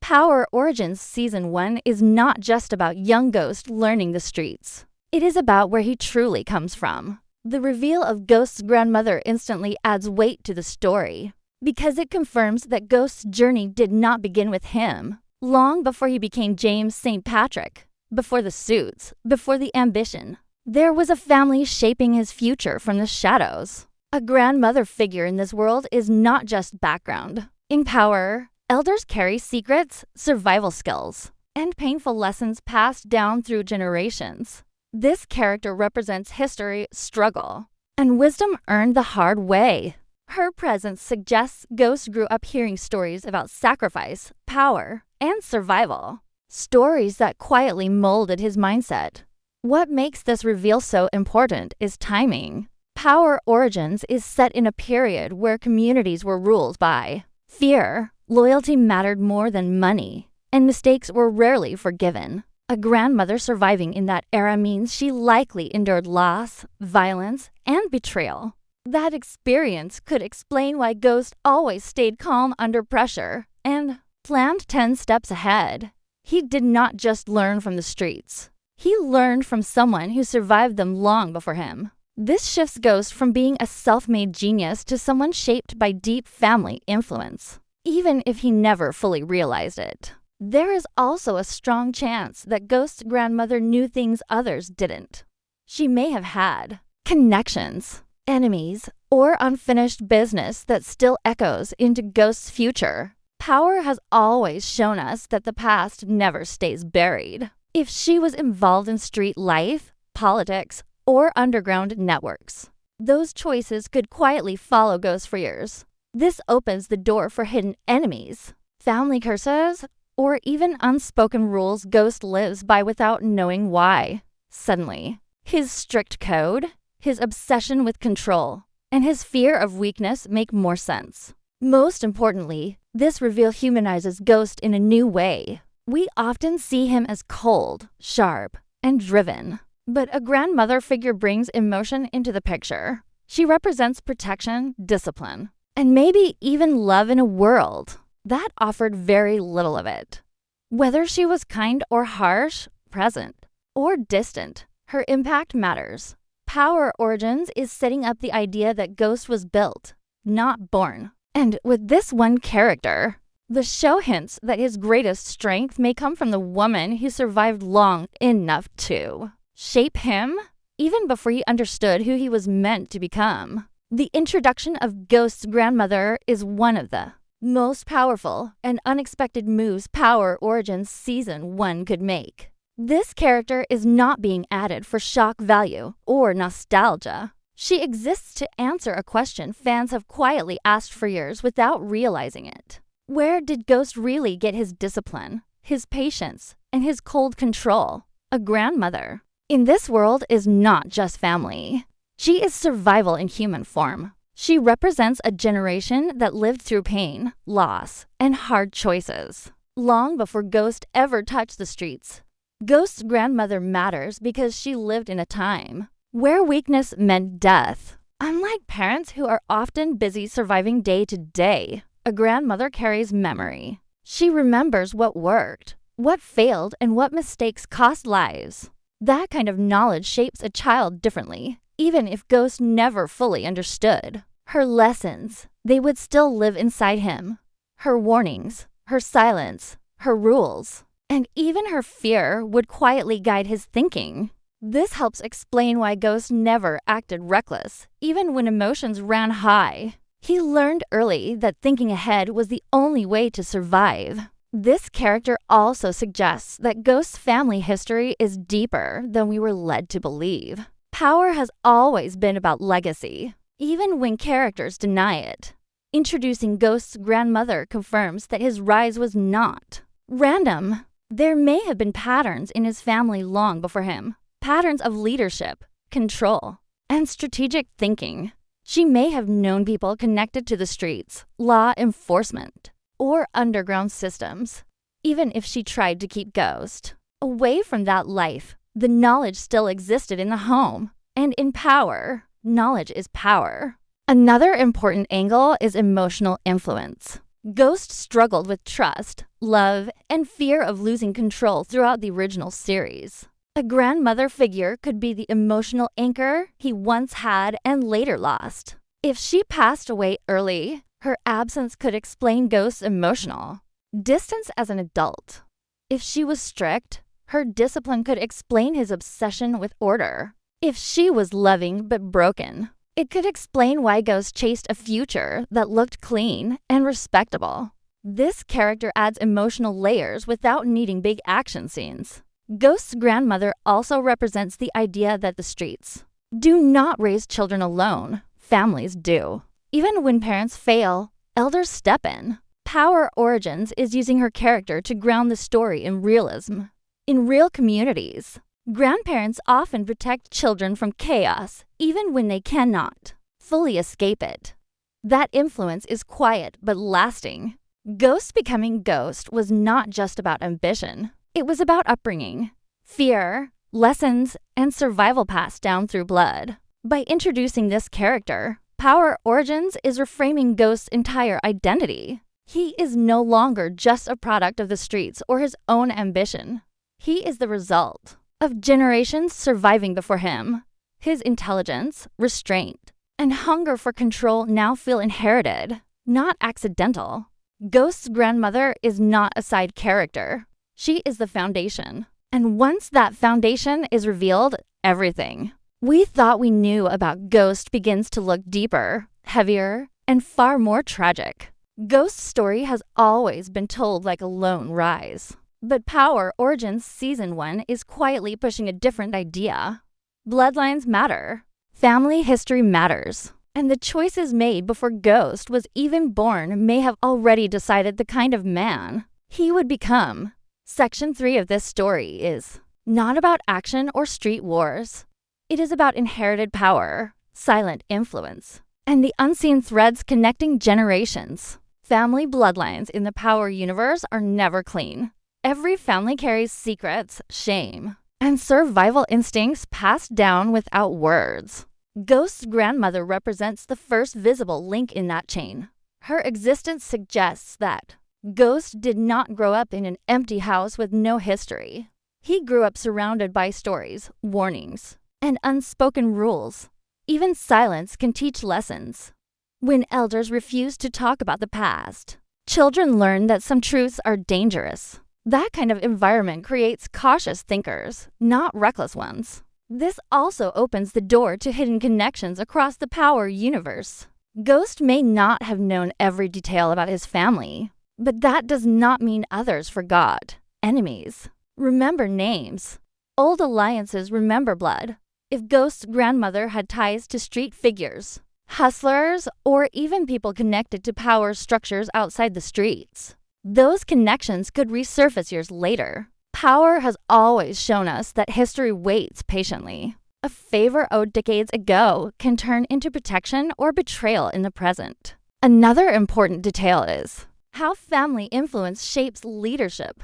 Power Origins Season 1 is not just about young Ghost learning the streets. It is about where he truly comes from. The reveal of Ghost's grandmother instantly adds weight to the story, because it confirms that Ghost's journey did not begin with him. Long before he became James St. Patrick, before the suits, before the ambition, there was a family shaping his future from the shadows. A grandmother figure in this world is not just background. In Power, elders carry secrets, survival skills, and painful lessons passed down through generations. This character represents history, struggle, and wisdom earned the hard way. Her presence suggests Ghost grew up hearing stories about sacrifice, power, and survival. Stories that quietly molded his mindset. What makes this reveal so important is timing. Power Origins is set in a period where communities were ruled by fear, loyalty mattered more than money, and mistakes were rarely forgiven. A grandmother surviving in that era means she likely endured loss, violence, and betrayal. That experience could explain why Ghost always stayed calm under pressure and planned 10 steps ahead. He did not just learn from the streets. He learned from someone who survived them long before him. This shifts Ghost from being a self-made genius to someone shaped by deep family influence, even if he never fully realized it. There is also a strong chance that Ghost's grandmother knew things others didn't. She may have had connections, enemies, or unfinished business that still echoes into Ghost's future. Power has always shown us that the past never stays buried. If she was involved in street life, politics, or underground networks, those choices could quietly follow Ghost for years. This opens the door for hidden enemies, family curses, or even unspoken rules Ghost lives by without knowing why. Suddenly, his strict code, his obsession with control, and his fear of weakness make more sense. Most importantly, this reveal humanizes Ghost in a new way. We often see him as cold, sharp, and driven. But a grandmother figure brings emotion into the picture. She represents protection, discipline, and maybe even love in a world that offered very little of it. Whether she was kind or harsh, present, or distant, her impact matters. Power Origins is setting up the idea that Ghost was built, not born. And with this one character, the show hints that his greatest strength may come from the woman who survived long enough to shape him, even before he understood who he was meant to become. The introduction of Ghost's grandmother is one of the most powerful and unexpected moves Power Origins Season 1 could make. This character is not being added for shock value or nostalgia. She exists to answer a question fans have quietly asked for years without realizing it. Where did Ghost really get his discipline, his patience, and his cold control? A grandmother in this world is not just family. She is survival in human form. She represents a generation that lived through pain, loss, and hard choices. Long before Ghost ever touched the streets, Ghost's grandmother matters because she lived in a time where weakness meant death. Unlike parents who are often busy surviving day to day, a grandmother carries memory. She remembers what worked, what failed, and what mistakes cost lives. That kind of knowledge shapes a child differently, even if Ghost never fully understood. Her lessons, they would still live inside him. Her warnings, her silence, her rules, and even her fear would quietly guide his thinking. This helps explain why Ghost never acted reckless, even when emotions ran high. He learned early that thinking ahead was the only way to survive. This character also suggests that Ghost's family history is deeper than we were led to believe. Power has always been about legacy, even when characters deny it. Introducing Ghost's grandmother confirms that his rise was not random. There may have been patterns in his family long before him. Patterns of leadership, control, and strategic thinking. She may have known people connected to the streets, law enforcement, or underground systems. Even if she tried to keep Ghost away from that life, the knowledge still existed in the home. And in Power, knowledge is power. Another important angle is emotional influence. Ghost struggled with trust, love, and fear of losing control throughout the original series. A grandmother figure could be the emotional anchor he once had and later lost. If she passed away early, her absence could explain Ghost's emotional distance as an adult. If she was strict, her discipline could explain his obsession with order. If she was loving but broken, it could explain why Ghost chased a future that looked clean and respectable. This character adds emotional layers without needing big action scenes. Ghost's grandmother also represents the idea that the streets do not raise children alone. Families do. Even when parents fail, elders step in. Power Origins is using her character to ground the story in realism. In real communities, grandparents often protect children from chaos, even when they cannot fully escape it. That influence is quiet but lasting. Ghost becoming Ghost was not just about ambition. It was about upbringing, fear, lessons, and survival passed down through blood. By introducing this character, Power Origins is reframing Ghost's entire identity. He is no longer just a product of the streets or his own ambition. He is the result of generations surviving before him. His intelligence, restraint, and hunger for control now feel inherited, not accidental. Ghost's grandmother is not a side character. She is the foundation. And once that foundation is revealed, everything we thought we knew about Ghost begins to look deeper, heavier, and far more tragic. Ghost's story has always been told like a lone rise. But Power Origins Season 1 is quietly pushing a different idea. Bloodlines matter. Family history matters. And the choices made before Ghost was even born may have already decided the kind of man he would become. Section 3 of this story is not about action or street wars. It is about inherited power, silent influence, and the unseen threads connecting generations. Family bloodlines in the Power universe are never clean. Every family carries secrets, shame, and survival instincts passed down without words. Ghost's grandmother represents the first visible link in that chain. Her existence suggests that Ghost did not grow up in an empty house with no history. He grew up surrounded by stories, warnings, and unspoken rules. Even silence can teach lessons. When elders refuse to talk about the past, children learn that some truths are dangerous. That kind of environment creates cautious thinkers, not reckless ones. This also opens the door to hidden connections across the Power universe. Ghost may not have known every detail about his family, but that does not mean others forgot. Enemies remember names. Old alliances remember blood. If Ghost's grandmother had ties to street figures, hustlers, or even people connected to power structures outside the streets, those connections could resurface years later. Power has always shown us that history waits patiently. A favor owed decades ago can turn into protection or betrayal in the present. Another important detail is how family influence shapes leadership.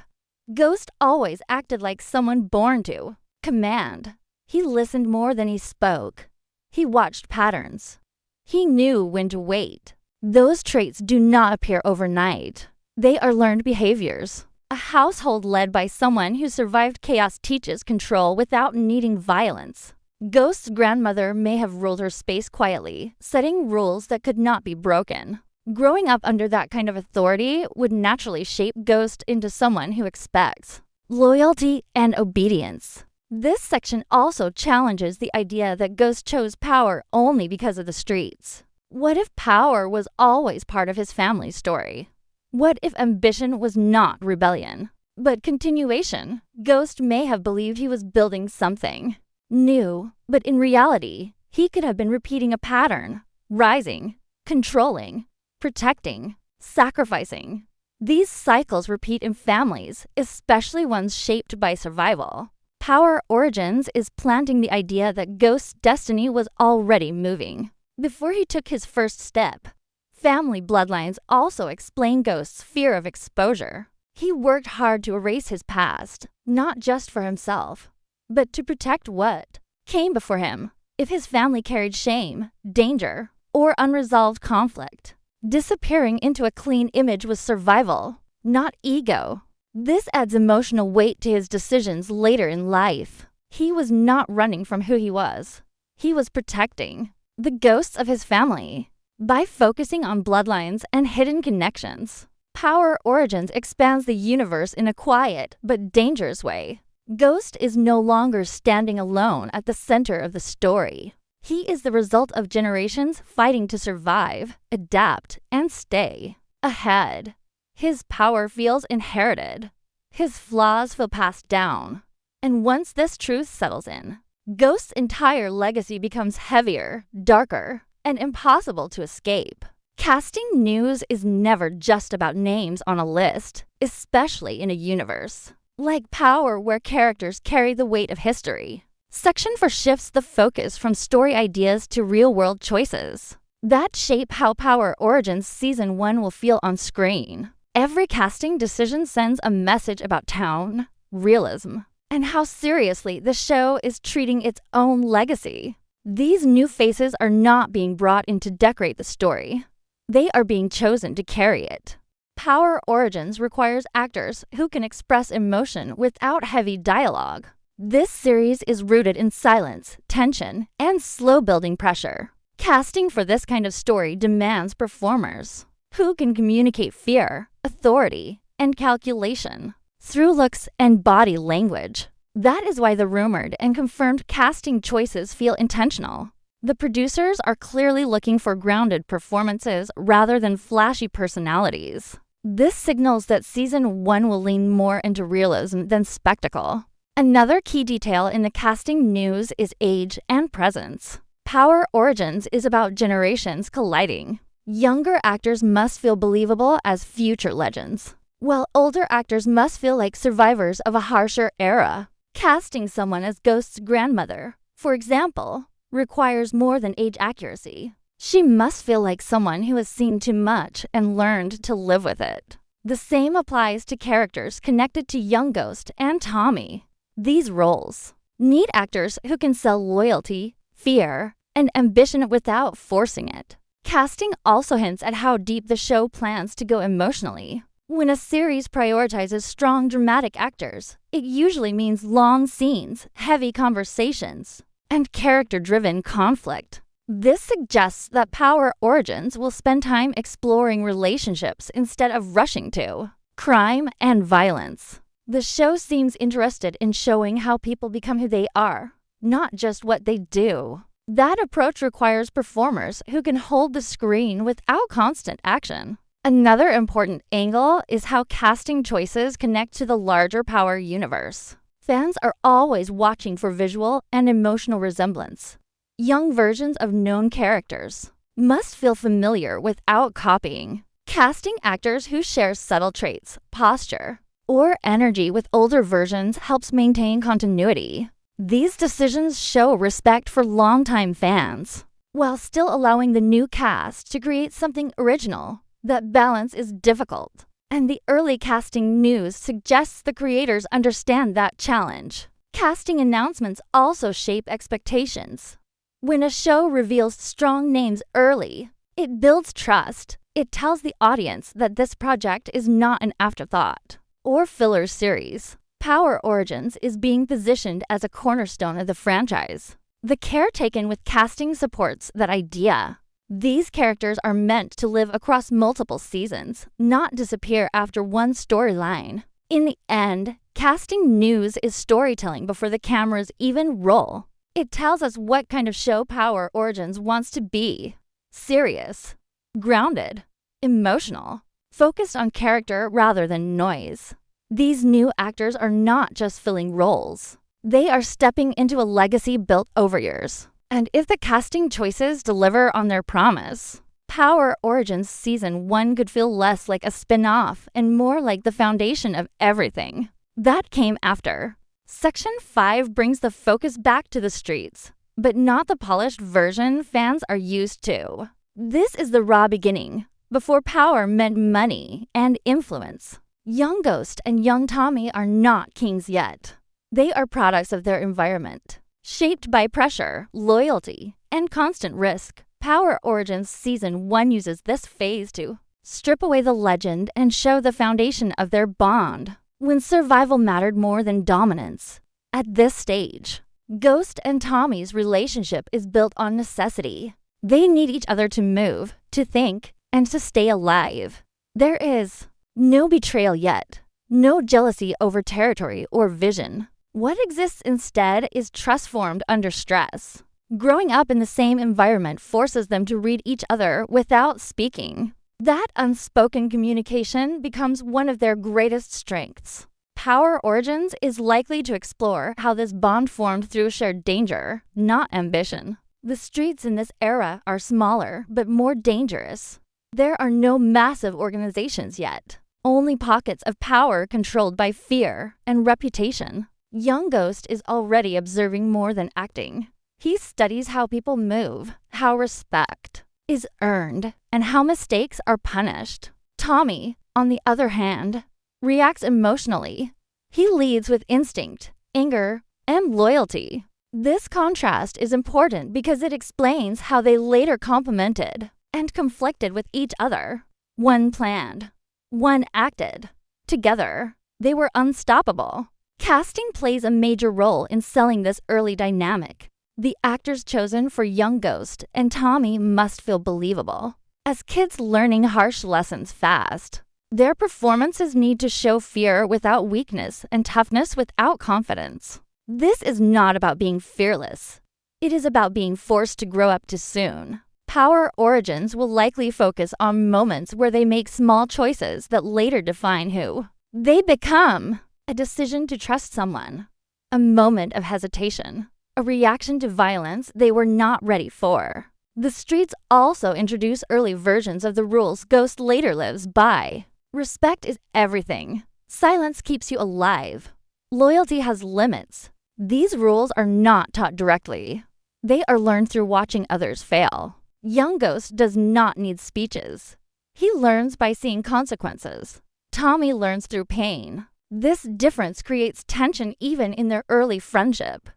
Ghost always acted like someone born to command. He listened more than he spoke. He watched patterns. He knew when to wait. Those traits do not appear overnight. They are learned behaviors. A household led by someone who survived chaos teaches control without needing violence. Ghost's grandmother may have ruled her space quietly, setting rules that could not be broken. Growing up under that kind of authority would naturally shape Ghost into someone who expects loyalty and obedience. This section also challenges the idea that Ghost chose power only because of the streets. What if power was always part of his family's story? What if ambition was not rebellion, but continuation? Ghost may have believed he was building something new, but in reality, he could have been repeating a pattern, rising, controlling, protecting, sacrificing. These cycles repeat in families, especially ones shaped by survival. Power Origins is planting the idea that Ghost's destiny was already moving before he took his first step. Family bloodlines also explain Ghost's fear of exposure. He worked hard to erase his past, not just for himself, but to protect what came before him. If his family carried shame, danger, or unresolved conflict, Disappearing into a clean image was survival, not ego. This adds emotional weight to his decisions later in life. He was not running from who he was. He was protecting the ghosts of his family. By focusing on bloodlines and hidden connections, Power Origins expands the universe in a quiet but dangerous way. Ghost is no longer standing alone at the center of the story. He is the result of generations fighting to survive, adapt, and stay ahead. His power feels inherited. His flaws feel passed down. And once this truth settles in, Ghost's entire legacy becomes heavier, darker, and impossible to escape. Casting news is never just about names on a list, especially in a universe like Power, where characters carry the weight of history. Section 4 shifts the focus from story ideas to real-world choices that shape how Power Origins Season 1 will feel on screen. Every casting decision sends a message about tone, realism, and how seriously the show is treating its own legacy. These new faces are not being brought in to decorate the story. They are being chosen to carry it. Power Origins requires actors who can express emotion without heavy dialogue. This series is rooted in silence, tension, and slow-building pressure. Casting for this kind of story demands performers who can communicate fear, authority, and calculation through looks and body language. That is why the rumored and confirmed casting choices feel intentional. The producers are clearly looking for grounded performances rather than flashy personalities. This signals that Season 1 will lean more into realism than spectacle. Another key detail in the casting news is age and presence. Power Origins is about generations colliding. Younger actors must feel believable as future legends, while older actors must feel like survivors of a harsher era. Casting someone as Ghost's grandmother, for example, requires more than age accuracy. She must feel like someone who has seen too much and learned to live with it. The same applies to characters connected to young Ghost and Tommy. These roles need actors who can sell loyalty, fear, and ambition without forcing it. Casting also hints at how deep the show plans to go emotionally. When a series prioritizes strong dramatic actors, it usually means long scenes, heavy conversations, and character-driven conflict. This suggests that Power Origins will spend time exploring relationships instead of rushing to crime and violence. The show seems interested in showing how people become who they are, not just what they do. That approach requires performers who can hold the screen without constant action. Another important angle is how casting choices connect to the larger Power universe. Fans are always watching for visual and emotional resemblance. Young versions of known characters must feel familiar without copying. Casting actors who share subtle traits, posture, or energy with older versions helps maintain continuity. These decisions show respect for longtime fans, while still allowing the new cast to create something original. That balance is difficult, and the early casting news suggests the creators understand that challenge. Casting announcements also shape expectations. When a show reveals strong names early, it builds trust. It tells the audience that this project is not an afterthought or filler series. Power Origins is being positioned as a cornerstone of the franchise. The care taken with casting supports that idea. These characters are meant to live across multiple seasons, not disappear after one storyline. In the end, casting news is storytelling before the cameras even roll. It tells us what kind of show Power Origins wants to be. Serious, grounded, emotional, focused on character rather than noise. These new actors are not just filling roles. They are stepping into a legacy built over years. And if the casting choices deliver on their promise, Power Origins Season 1 could feel less like a spin-off and more like the foundation of everything that came after. Section 5 brings the focus back to the streets, but not the polished version fans are used to. This is the raw beginning, before power meant money and influence. Young Ghost and young Tommy are not kings yet. They are products of their environment, shaped by pressure, loyalty, and constant risk. Power Origins Season 1 uses this phase to strip away the legend and show the foundation of their bond, when survival mattered more than dominance. At this stage, Ghost and Tommy's relationship is built on necessity. They need each other to move, to think, and to stay alive. There is no betrayal yet, no jealousy over territory or vision. What exists instead is trust formed under stress. Growing up in the same environment forces them to read each other without speaking. That unspoken communication becomes one of their greatest strengths. Power Origins is likely to explore how this bond formed through shared danger, not ambition. The streets in this era are smaller, but more dangerous. There are no massive organizations yet, only pockets of power controlled by fear and reputation. Young Ghost is already observing more than acting. He studies how people move, how respect is earned, and how mistakes are punished. Tommy, on the other hand, reacts emotionally. He leads with instinct, anger, and loyalty. This contrast is important because it explains how they later complemented and conflicted with each other. One planned, one acted. Together, they were unstoppable. Casting plays a major role in selling this early dynamic. The actors chosen for Young Ghost and Tommy must feel believable. As kids learning harsh lessons fast, their performances need to show fear without weakness and toughness without confidence. This is not about being fearless. It is about being forced to grow up too soon. Power Origins will likely focus on moments where they make small choices that later define who they become. A decision to trust someone, a moment of hesitation, a reaction to violence they were not ready for. The streets also introduce early versions of the rules Ghost later lives by. Respect is everything. Silence keeps you alive. Loyalty has limits. These rules are not taught directly. They are learned through watching others fail. Young Ghost does not need speeches. He learns by seeing consequences. Tommy learns through pain. This difference creates tension even in their early friendship.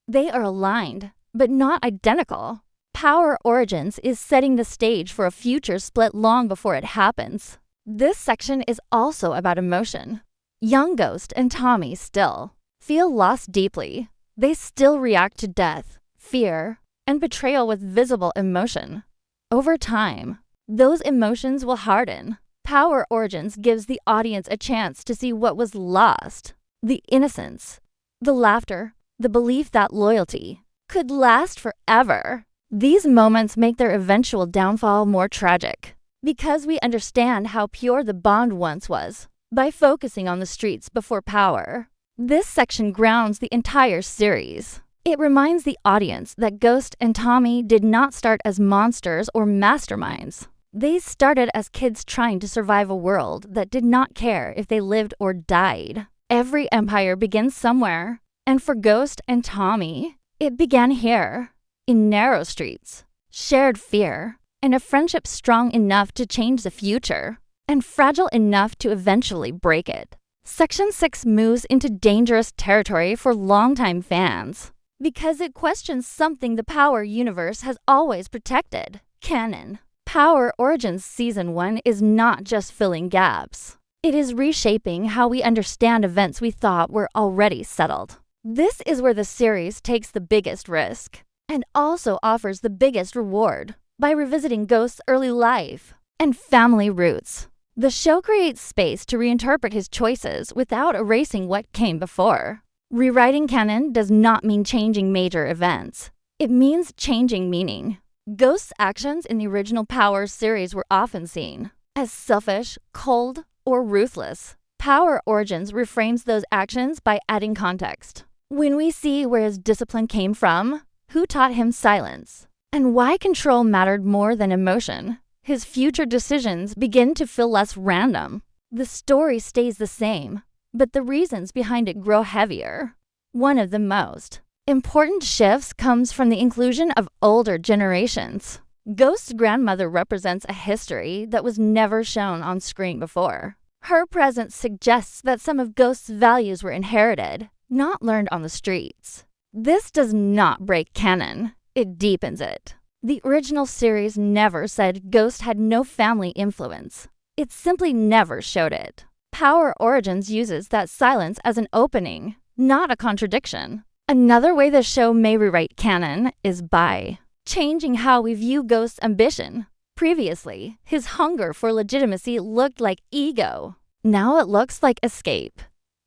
They are aligned, but not identical. Power Origins is setting the stage for a future split long before it happens. This section is also about emotion. Young Ghost and Tommy still feel loss deeply. They still react to death, fear, and betrayal with visible emotion. Over time, those emotions will harden. Power Origins gives the audience a chance to see what was lost. The innocence, the laughter, the belief that loyalty could last forever. These moments make their eventual downfall more tragic, because we understand how pure the bond once was by focusing on the streets before power. This section grounds the entire series. It reminds the audience that Ghost and Tommy did not start as monsters or masterminds. They started as kids trying to survive a world that did not care if they lived or died. Every empire begins somewhere, and for Ghost and Tommy, it began here, in narrow streets, shared fear, and a friendship strong enough to change the future, and fragile enough to eventually break it. Section 6 moves into dangerous territory for longtime fans, because it questions something the Power universe has always protected: canon. Power Origins Season 1 is not just filling gaps. It is reshaping how we understand events we thought were already settled. This is where the series takes the biggest risk, and also offers the biggest reward, by revisiting Ghost's early life and family roots. The show creates space to reinterpret his choices without erasing what came before. Rewriting canon does not mean changing major events. It means changing meaning. Ghost's actions in the original Power series were often seen as selfish, cold, or ruthless. Power Origins reframes those actions by adding context. When we see where his discipline came from, who taught him silence, and why control mattered more than emotion, his future decisions begin to feel less random. The story stays the same, but the reasons behind it grow heavier. One of the most important shifts comes from the inclusion of older generations. Ghost's grandmother represents a history that was never shown on screen before. Her presence suggests that some of Ghost's values were inherited, not learned on the streets. This does not break canon, it deepens it. The original series never said Ghost had no family influence. It simply never showed it. Power Origins uses that silence as an opening, not a contradiction. Another way the show may rewrite canon is by changing how we view Ghost's ambition. Previously, his hunger for legitimacy looked like ego. Now it looks like escape.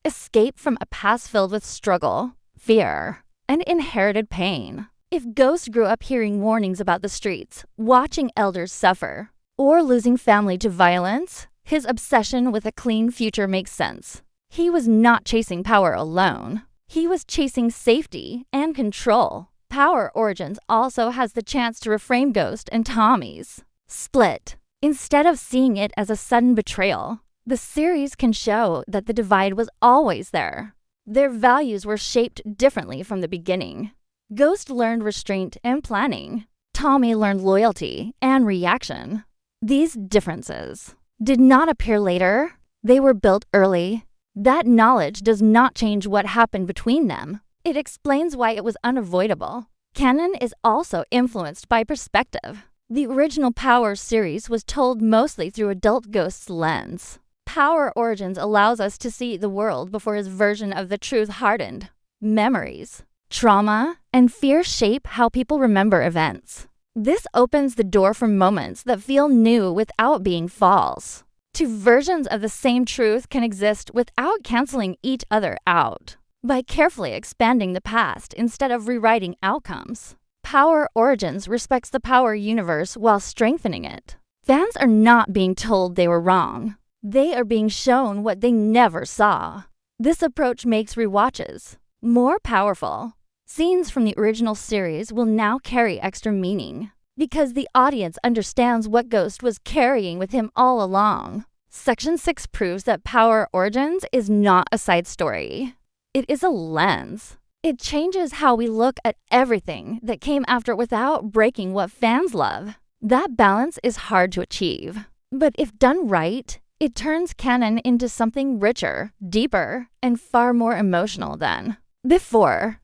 Escape from a past filled with struggle, fear, and inherited pain. If Ghost grew up hearing warnings about the streets, watching elders suffer, or losing family to violence, his obsession with a clean future makes sense. He was not chasing power alone. He was chasing safety and control. Power Origins also has the chance to reframe Ghost and Tommy's split. Instead of seeing it as a sudden betrayal, the series can show that the divide was always there. Their values were shaped differently from the beginning. Ghost learned restraint and planning. Tommy learned loyalty and reaction. These differences did not appear later. They were built early. That knowledge does not change what happened between them. It explains why it was unavoidable. Canon is also influenced by perspective. The original Power series was told mostly through adult Ghost's lens. Power Origins allows us to see the world before his version of the truth hardened. Memories, trauma, and fear shape how people remember events. This opens the door for moments that feel new without being false. Two versions of the same truth can exist without canceling each other out. By carefully expanding the past instead of rewriting outcomes, Power Origins respects the Power universe while strengthening it. Fans are not being told they were wrong. They are being shown what they never saw. This approach makes rewatches more powerful. Scenes from the original series will now carry extra meaning because the audience understands what Ghost was carrying with him all along. Section 6 proves that Power Origins is not a side story. It is a lens. It changes how we look at everything that came after without breaking what fans love. That balance is hard to achieve. But if done right, it turns canon into something richer, deeper, and far more emotional than before.